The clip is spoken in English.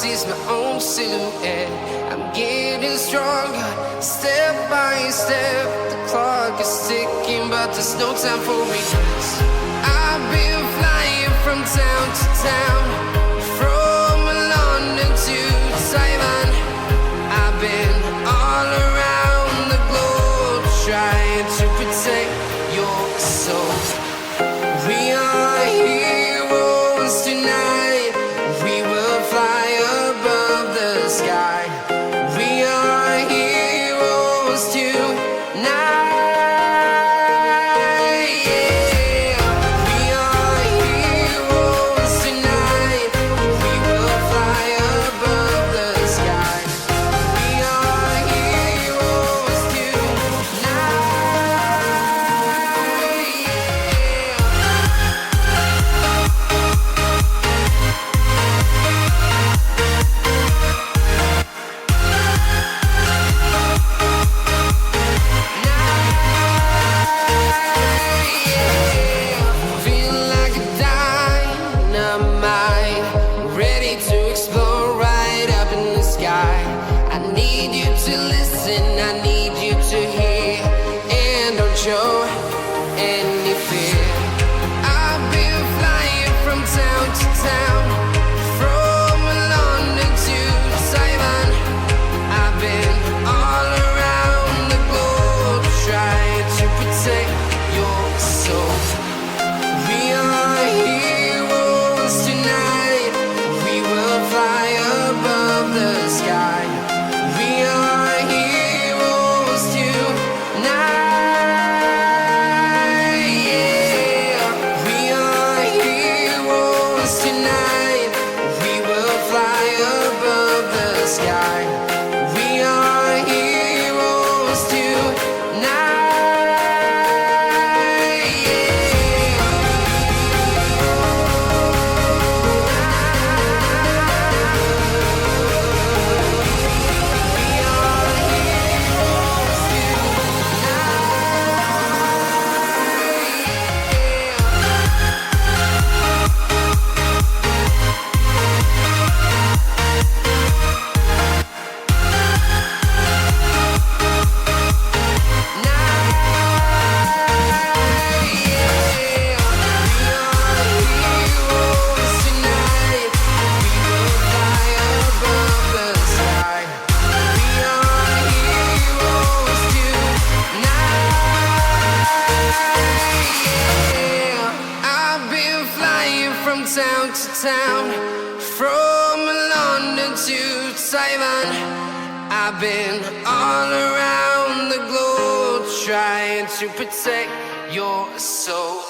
sees my own silhouette. I'm getting stronger, step by step. The clock is ticking, but there's no time for regrets. I've been flying from town to town, from London to Taiwan. I've been all around the globe, trying to protect your soul. We are heroes tonight. We will fly above the sky. We are heroes tonight. Yeah. We are heroes tonight. We will fly above the sky. We are heroes tonight. Feel like a dynamite, ready to explore right up in the sky. I need you to listen, I need you to hear, and don't show any fear. I've been flying from town to town, from London to Taiwan. I've been all around the globe, trying to protect your soul. We are heroes tonight. We will fly above the sky. We are heroes tonight. Yeah. We are heroes tonight. We will fly above the sky. We are heroes tonight. I've been flying from town to town, from London to Taiwan. I've been all around the globe, trying to protect your soul.